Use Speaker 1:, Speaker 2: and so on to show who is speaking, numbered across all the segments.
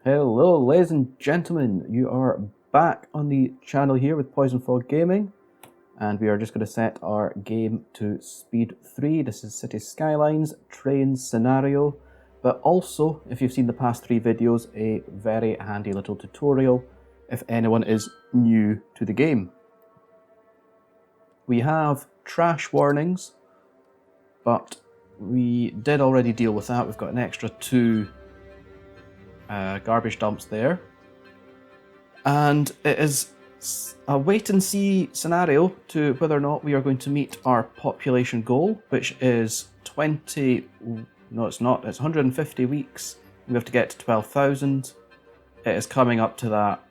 Speaker 1: Hello ladies and gentlemen, you are back on the channel here with Poison Fog Gaming, and we are just going to set our game to speed 3. This is City Skylines train scenario, but also, if you've seen the past 3 videos, a very handy little tutorial if anyone is new to the game. We have trash warnings, but we did already deal with that. We've got an extra 2 garbage dumps there, and it is a wait and see scenario to whether or not we are going to meet our population goal, which is 20, no it's not, it's 150 weeks. We have to get to 12,000. It is coming up to that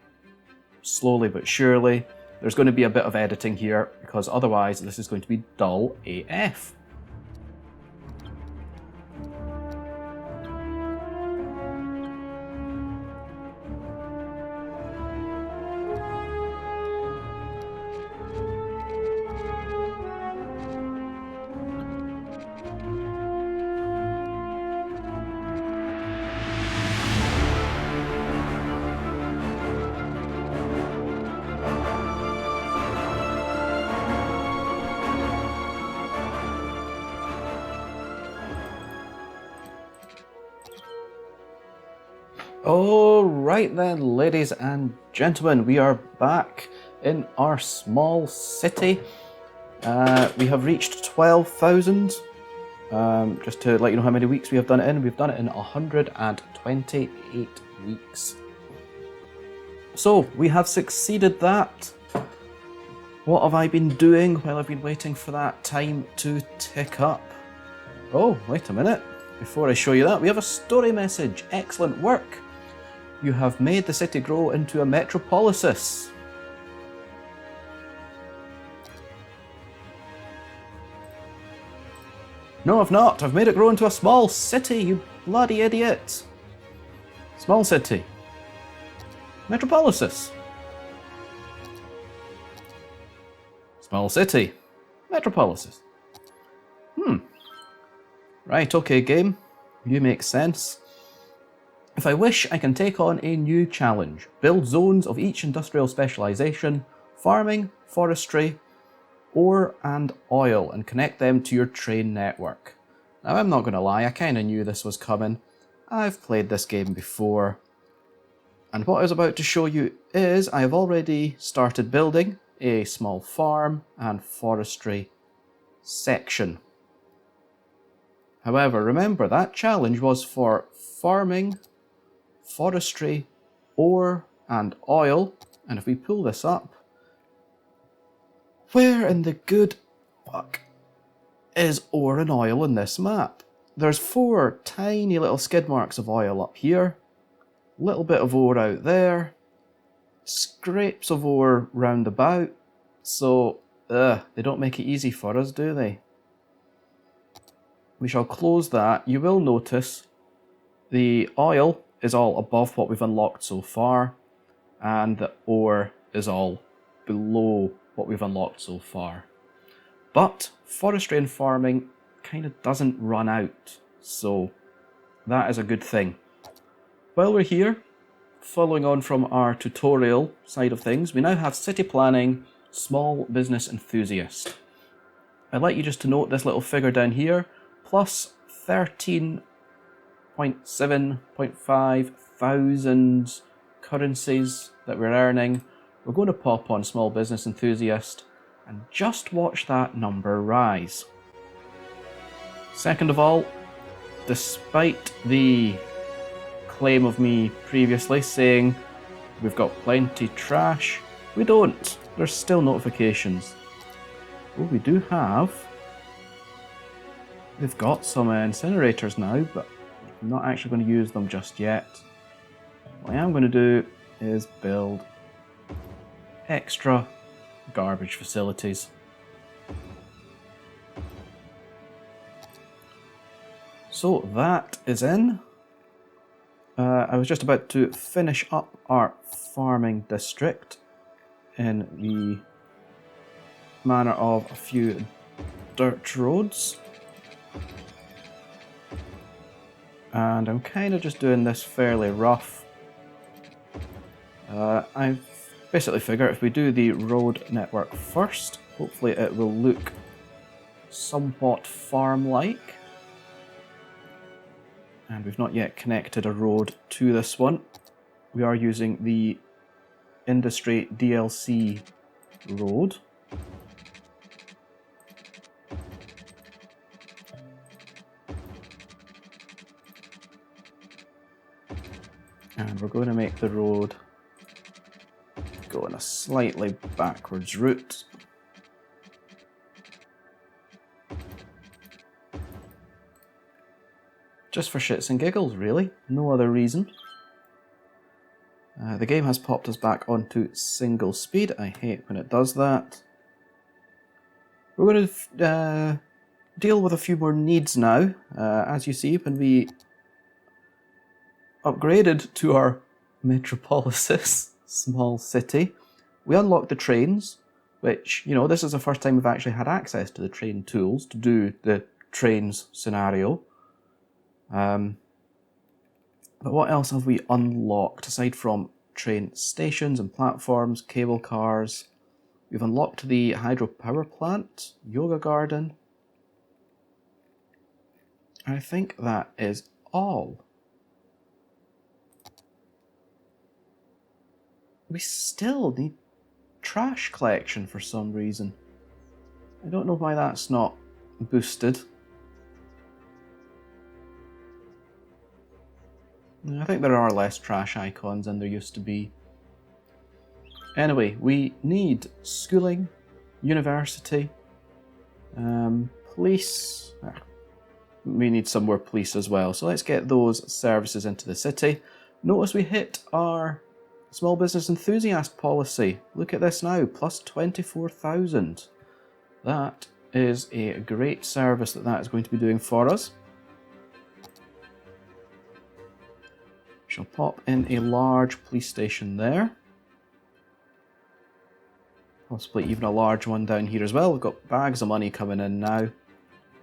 Speaker 1: slowly but surely. There's going to be a bit of editing here because otherwise this is going to be dull AF. Alright then, ladies and gentlemen, we are back in our small city. We have reached 12,000. Just to let you know how many weeks we have done it in, we've done it in 128 weeks. So, we have succeeded that. What have I been doing while I've been waiting for that time to tick up? Oh, wait a minute. Before I show you that, we have a story message. Excellent work. You have made the city grow into a metropolis. No, I've not. I've made it grow into a small city, you bloody idiot. Small city. Metropolis. Small city. Metropolis. Right, okay, game. You make sense. If I wish, I can take on a new challenge. Build zones of each industrial specialisation, farming, forestry, ore and oil, and connect them to your train network. Now, I'm not going to lie, I kind of knew this was coming. I've played this game before. And what I was about to show you is I have already started building a small farm and forestry section. However, remember that challenge was for farming, forestry, ore and oil, and if we pull this up, where in the good fuck is ore and oil in this map? There's 4 tiny little skid marks of oil up here, little bit of ore out there, scrapes of ore round about, so they don't make it easy for us, do they? We shall close that. You will notice the oil is all above what we've unlocked so far, and the ore is all below what we've unlocked so far. But forestry and farming kind of doesn't run out, so that is a good thing. While we're here, following on from our tutorial side of things, we now have city planning, small business enthusiast. I'd like you just to note this little figure down here, plus 13.7.5 thousand currencies that we're earning. We're going to pop on small business enthusiast and just watch that number rise. Second of all, despite the claim of me previously saying we've got plenty trash, we don't. There's still notifications. Oh, we do have. We've got some incinerators now, but I'm not actually going to use them just yet. What I am going to do is build extra garbage facilities. So that is in. I was just about to finish up our farming district in the manner of a few dirt roads. And I'm kind of just doing this fairly rough. I basically figure if we do the road network first, hopefully it will look somewhat farm-like. And we've not yet connected a road to this one. We are using the Industry DLC road. And we're going to make the road go in a slightly backwards route. Just for shits and giggles, really. No other reason. The game has popped us back onto single speed. I hate when it does that. We're going to deal with a few more needs now. As you see, when we upgraded to our metropolis, small city, we unlocked the trains, which, you know, this is the first time we've actually had access to the train tools to do the trains scenario. But what else have we unlocked aside from train stations and platforms, cable cars? We've unlocked the hydropower plant, yoga garden. I think that is all. We still need trash collection for some reason. I don't know why that's not boosted. I think there are less trash icons than there used to be. Anyway, we need schooling, university, police. We need some more police as well. So let's get those services into the city. Notice we hit our small business enthusiast policy. Look at this now, plus 24,000. That is a great service that is going to be doing for us. Shall pop in a large police station there. Possibly even a large one down here as well. We've got bags of money coming in now.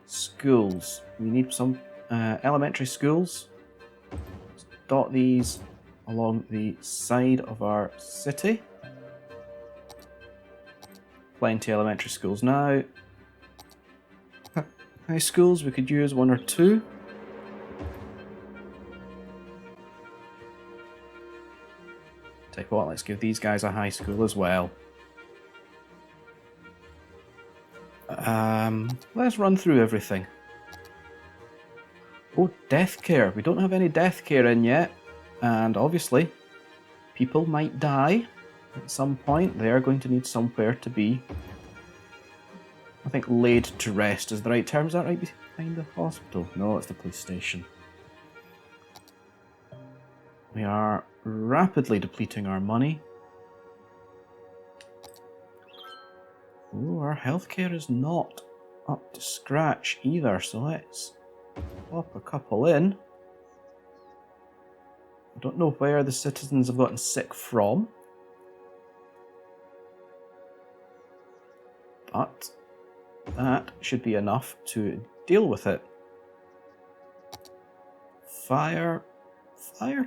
Speaker 1: Schools. We need some elementary schools. Let's dot these along the side of our city. Plenty of elementary schools now. High schools, we could use one or two. Tell you what, let's give these guys a high school as well. Let's run through everything. Oh, death care. We don't have any death care in yet. And obviously, people might die at some point. They are going to need somewhere to be, I think, laid to rest is the right term. Is that right behind the hospital? No, it's the police station. We are rapidly depleting our money. Oh, our healthcare is not up to scratch either, so let's pop a couple in. I don't know where the citizens have gotten sick from, but that should be enough to deal with it. Fire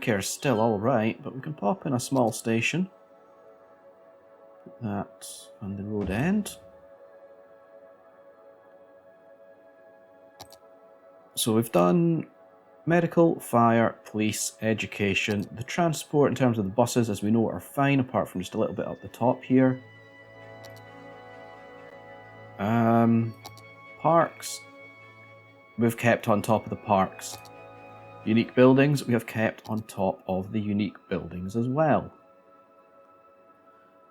Speaker 1: care is still alright, but we can pop in a small station. Put that on the road end. So we've done medical, fire, police, education. The transport in terms of the buses, as we know, are fine, apart from just a little bit up the top here. Parks, we've kept on top of the parks. Unique buildings, we have kept on top of the unique buildings as well.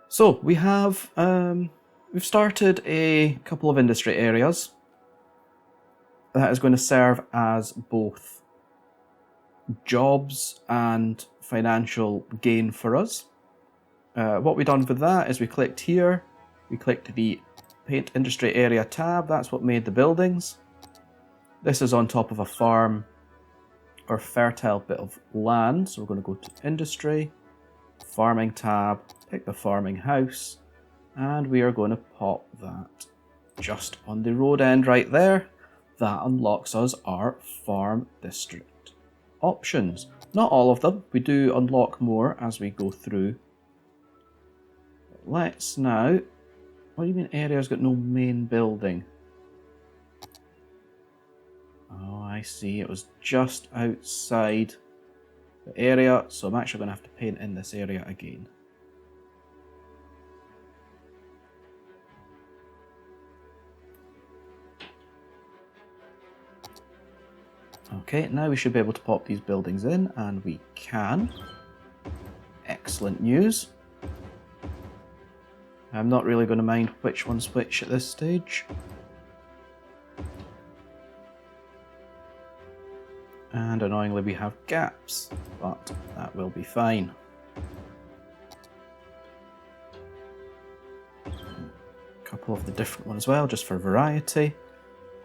Speaker 1: So we have, we've started a couple of industry areas that is going to serve as both jobs and financial gain for us. What we've done with that is we clicked here, we clicked the Paint Industry Area tab, that's what made the buildings. This is on top of a farm or fertile bit of land, so we're going to go to Industry, Farming tab, pick the farming house, and we are going to pop that just on the road end right there. That unlocks us our farm district. options. Not all of them, we do unlock more as we go through. Let's now... What do you mean area's got no main building? Oh, I see, it was just outside the area, so I'm actually going to have to paint in this area again. Okay, now we should be able to pop these buildings in, and we can. Excellent news. I'm not really going to mind which one's which at this stage. And annoyingly we have gaps, but that will be fine. A couple of the different ones as well, just for variety.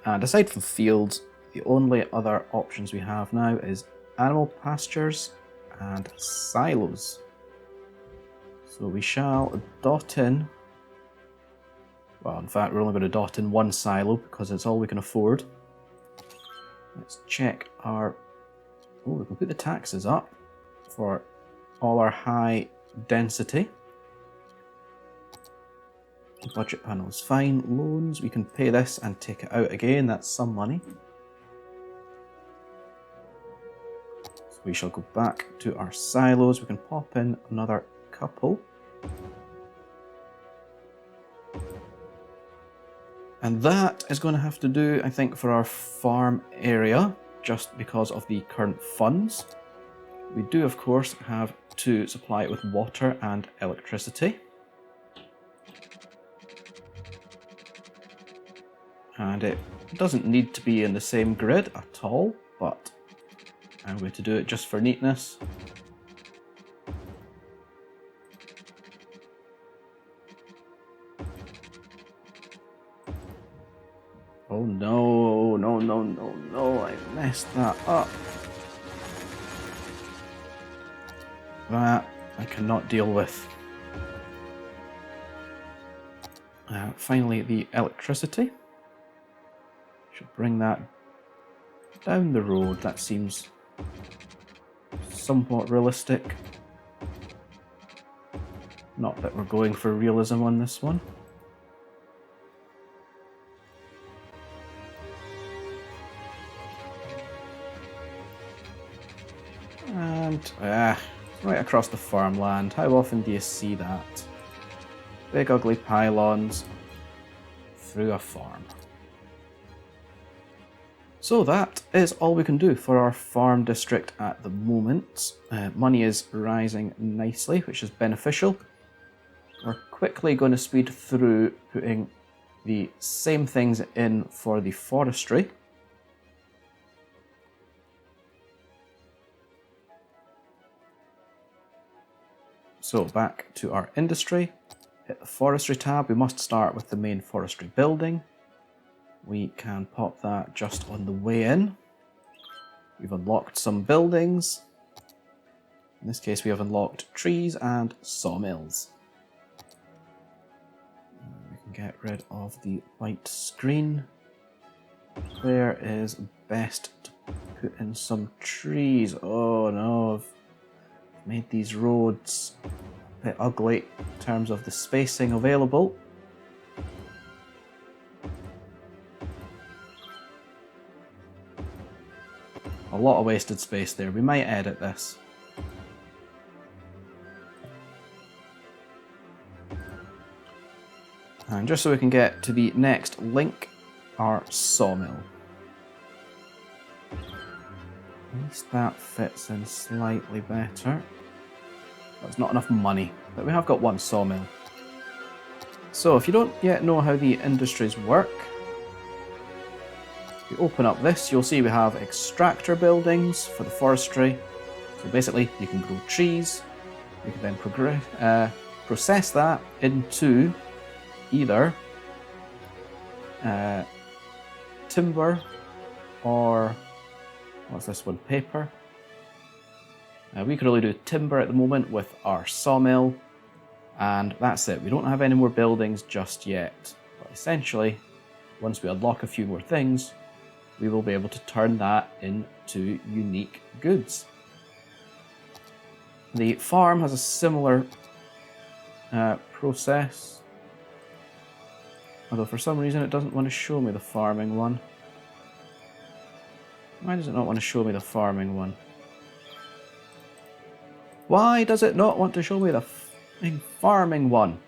Speaker 1: And aside from fields, the only other options we have now is animal pastures and silos. So we shall dot in, well in fact we're only going to dot in one silo because it's all we can afford. Let's check our, oh we can put the taxes up for all our high density. The budget panel is fine, loans, we can pay this and take it out again, that's some money. So we shall go back to our silos, we can pop in another couple. And that is going to have to do, I think, for our farm area, just because of the current funds. We do, of course, have to supply it with water and electricity. And it doesn't need to be in the same grid at all, but I'm going to do it just for neatness. Oh no, no, no, no, no, I messed that up. That I cannot deal with. Finally, the electricity. Should bring that down the road, that seems somewhat realistic. Not that we're going for realism on this one. And right across the farmland, how often do you see that? Big ugly pylons through a farm. So that is all we can do for our farm district at the moment. Money is rising nicely, which is beneficial. We're quickly going to speed through putting the same things in for the forestry. So back to our industry, hit the forestry tab. We must start with the main forestry building. We can pop that just on the way in. We've unlocked some buildings. In this case we have unlocked trees and sawmills. We can get rid of the white screen. Where is best to put in some trees? Oh no, I've made these roads a bit ugly in terms of the spacing available. A lot of wasted space there. We might edit this. And just so we can get to the next link, our sawmill. At least that fits in slightly better. There's not enough money, but we have got one sawmill. So if you don't yet know how the industries work, if you open up this, you'll see we have extractor buildings for the forestry. So basically, you can grow trees. You can then process that into either timber or, what's this one, paper. We can only do timber at the moment with our sawmill, and that's it. We don't have any more buildings just yet. But essentially, once we unlock a few more things, we will be able to turn that into unique goods. The farm has a similar process, although for some reason it doesn't want to show me the farming one. Why does it not want to show me the farming one? Why does it not want to show me the farming one?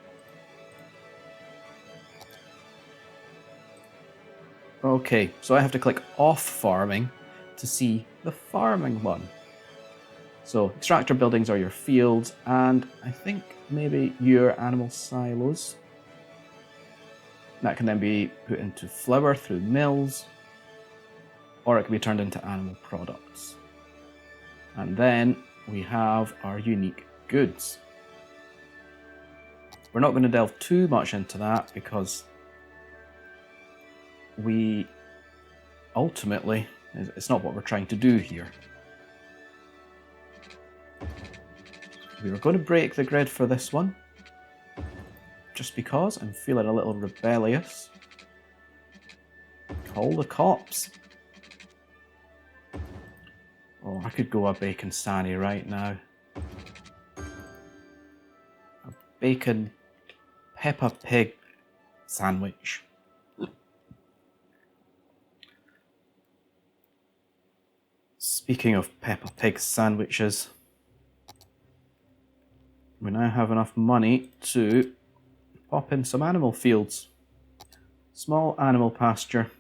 Speaker 1: Okay, so I have to click off farming to see the farming one. So extractor buildings are your fields, and I think maybe your animal silos. That can then be put into flour through mills, or it can be turned into animal products. And then we have our unique goods. We're not going to delve too much into that because we ultimately, it's not what we're trying to do here. We were going to break the grid for this one, just because I'm feeling a little rebellious. Call the cops. Oh, I could go a bacon Sani right now. A bacon Peppa Pig sandwich. Speaking of Peppa Pig sandwiches, we now have enough money to pop in some animal fields. Small animal pasture.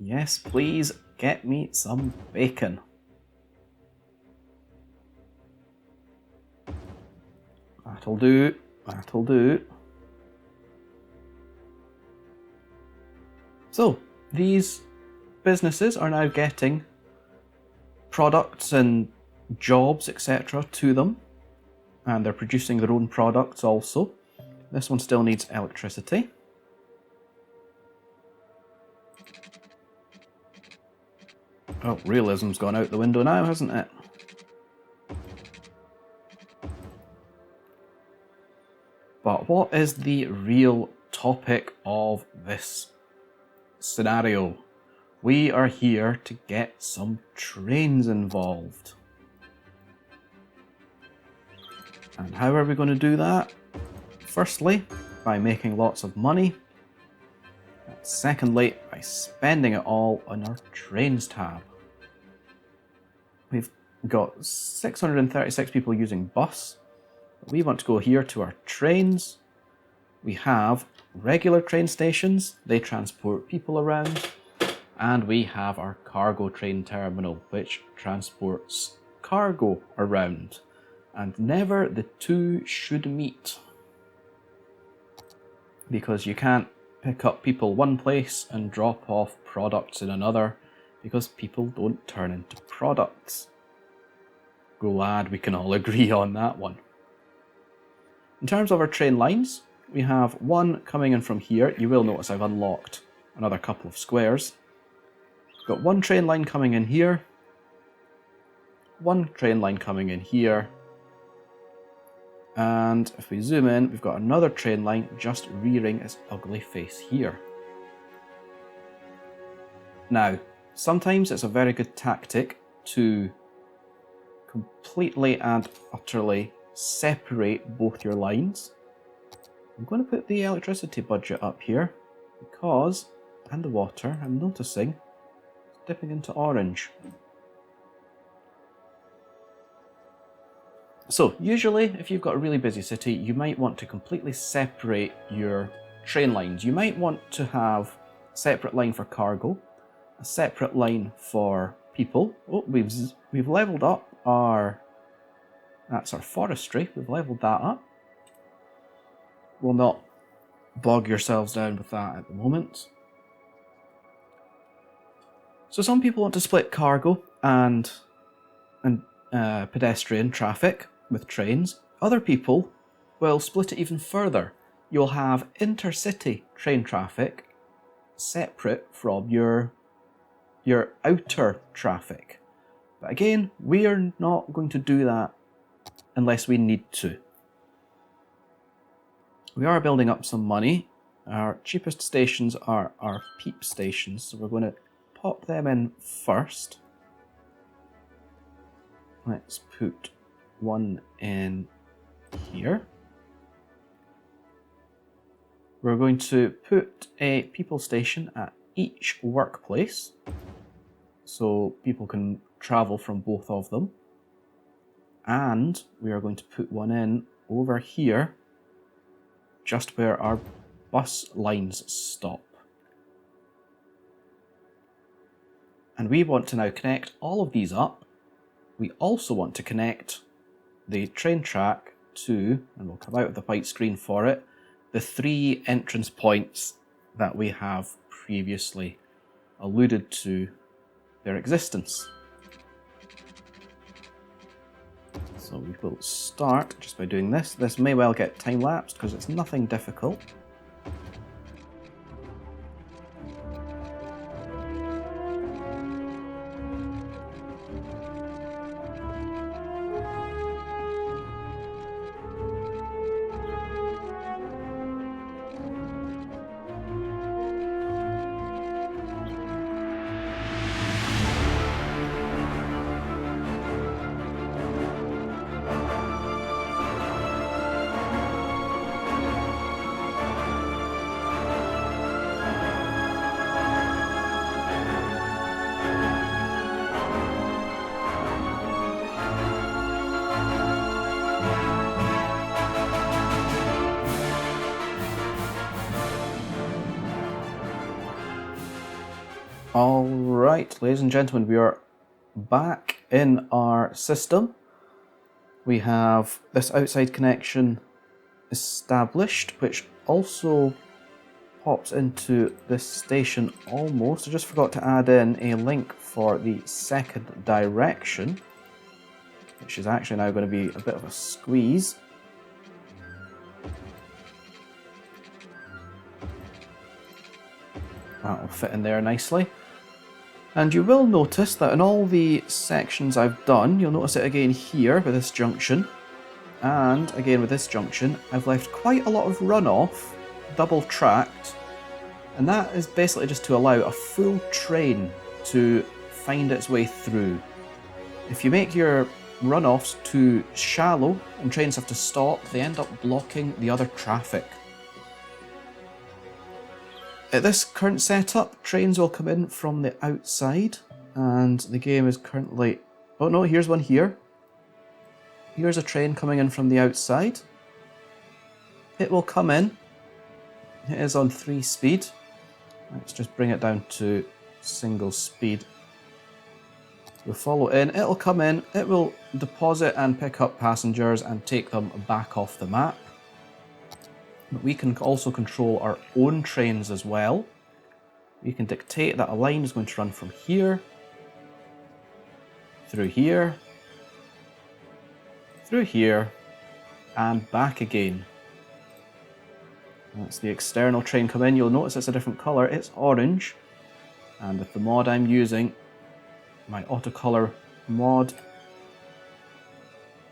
Speaker 1: Yes, please get me some bacon. That'll do, that'll do. So, these businesses are now getting products and jobs, etc. to them, and they're producing their own products also. This one still needs electricity. Oh, realism's gone out the window now, hasn't it? But what is the real topic of this scenario? We are here to get some trains involved. And how are we going to do that? Firstly, by making lots of money. And secondly, by spending it all on our trains tab. We've got 636 people using bus. We want to go here to our trains. We have regular train stations. They transport people around. And we have our cargo train terminal, which transports cargo around. And never the two should meet. Because you can't pick up people one place and drop off products in another, because people don't turn into products. Glad we can all agree on that one. In terms of our train lines, we have one coming in from here. You will notice I've unlocked another couple of squares. We've got one train line coming in here, one train line coming in here, and if we zoom in, we've got another train line just rearing its ugly face here. Now, sometimes it's a very good tactic to completely and utterly separate both your lines. I'm going to put the electricity budget up here because, and the water, I'm noticing it's dipping into orange. So, usually, if you've got a really busy city, you might want to completely separate your train lines. You might want to have a separate line for cargo, a separate line for people. Oh, we've leveled up that's our forestry. We've leveled that up. We'll not bog yourselves down with that at the moment. So some people want to split cargo and pedestrian traffic with trains. Other people will split it even further. You'll have intercity train traffic separate from your outer traffic. But again, we are not going to do that unless we need to. We are building up some money, Our cheapest stations are our peep stations, so we're going to pop them in first. Let's put one in here. We're going to put a people station at each workplace, so people can travel from both of them. And we are going to put one in over here, just where our bus lines stop. And we want to now connect all of these up. We also want to connect the train track to, and we'll come out of the white screen for it, the 3 entrance points that we have previously alluded to their existence. So we will start just by doing this. This may well get time-lapsed because it's nothing difficult. Alright, ladies and gentlemen, we are back in our system. We have this outside connection established, which also pops into this station almost. I just forgot to add in a link for the second direction, which is actually now going to be a bit of a squeeze. That'll fit in there nicely. And you will notice that in all the sections I've done, you'll notice it again here with this junction, and again with this junction, I've left quite a lot of runoff, double tracked, and that is basically just to allow a full train to find its way through. If you make your runoffs too shallow and trains have to stop, they end up blocking the other traffic. At this current setup, trains will come in from the outside, and the game is currently... Oh no, here's one here. Here's a train coming in from the outside. It will come in. It is on 3 speed. Let's just bring it down to single speed. We'll follow in. It'll come in. It will deposit and pick up passengers and take them back off the map. But we can also control our own trains as well. We can dictate that a line is going to run from here, through here, through here, and back again. That's the external train come in. You'll notice it's a different colour. It's orange. And with the mod I'm using, my autocolor mod,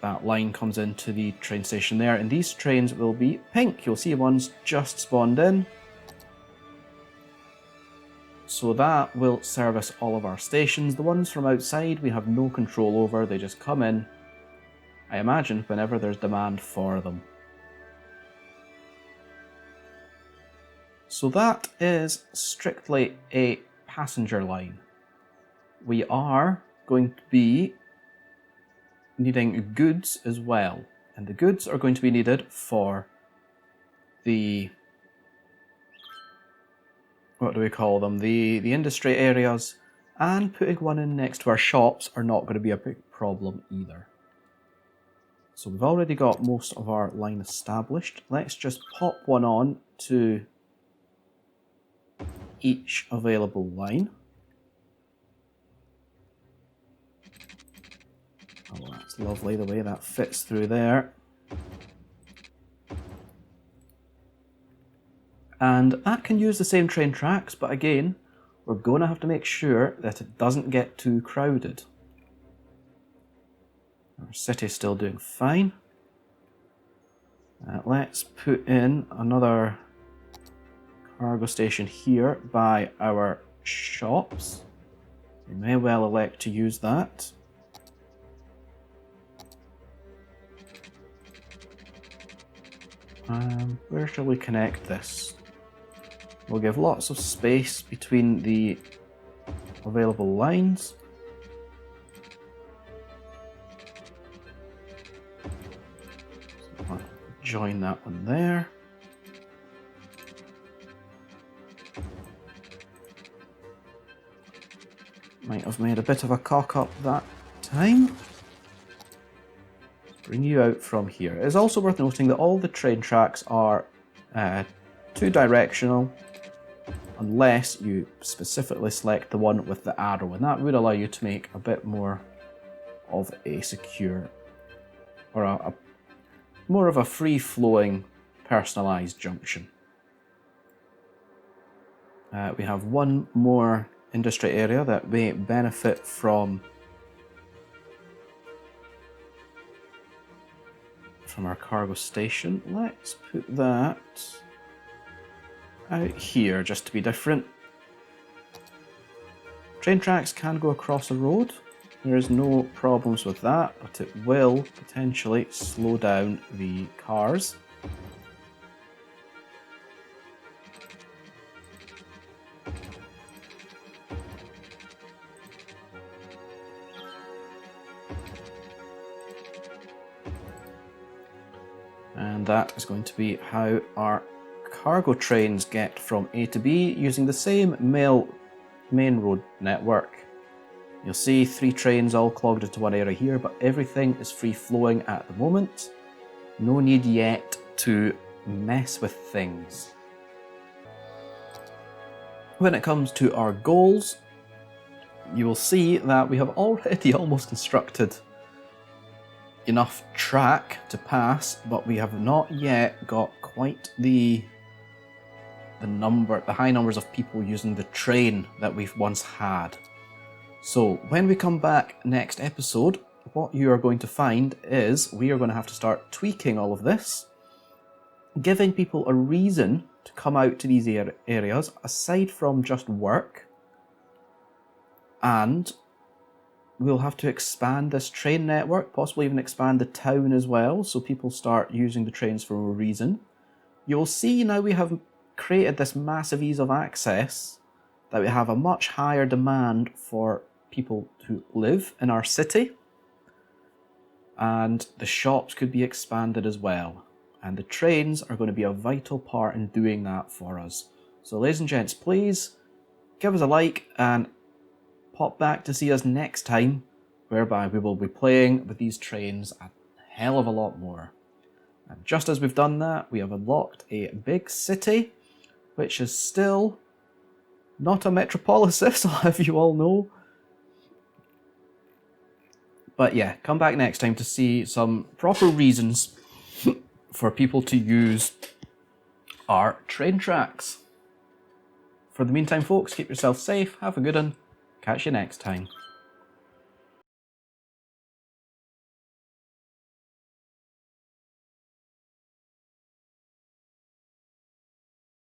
Speaker 1: that line comes into the train station there, and these trains will be pink. You'll see one's just spawned in. So that will service all of our stations. The ones from outside we have no control over, they just come in, I imagine, whenever there's demand for them. So that is strictly a passenger line. We are going to be needing goods as well, and the goods are going to be needed for the, what do we call them, the industry areas, and putting one in next to our shops are not going to be a big problem either. So we've already got most of our line established. Let's just pop one on to each available line. Oh, that's lovely the way that fits through there. And that can use the same train tracks, but again, we're going to have to make sure that it doesn't get too crowded. Our city's still doing fine. Let's put in another cargo station here by our shops. We may well elect to use that. Where shall we connect this? We'll give lots of space between the available lines. So I'll join that one there. Might have made a bit of a cock up that time. Bring you out from here. It is also worth noting that all the train tracks are two-directional unless you specifically select the one with the arrow, and that would allow you to make a bit more of a secure, or a more of a free-flowing, personalised junction. We have one more industry area that may benefit from our cargo station. Let's put that out here just to be different. Train tracks can go across a road. There is no problems with that, but it will potentially slow down the cars. And that is going to be how our cargo trains get from A to B using the same main road network. You'll see 3 trains all clogged into one area here, but everything is free flowing at the moment. No need yet to mess with things. When it comes to our goals, you will see that we have already almost constructed enough track to pass, but we have not yet got quite the high numbers of people using the train that we've once had. So when we come back next episode, what you are going to find is we are going to have to start tweaking all of this, giving people a reason to come out to these areas aside from just work, and we'll have to expand this train network, possibly even expand the town as well, so people start using the trains for a reason. You'll see now we have created this massive ease of access, that we have a much higher demand for people who live in our city, and the shops could be expanded as well. And the trains are going to be a vital part in doing that for us. So ladies and gents, please give us a like and pop back to see us next time, whereby we will be playing with these trains a hell of a lot more. And just as we've done that, we have unlocked a big city, which is still not a metropolis, I'll have you all know. But yeah, come back next time to see some proper reasons for people to use our train tracks. For the meantime, folks, keep yourself safe, have a good one, catch you next time.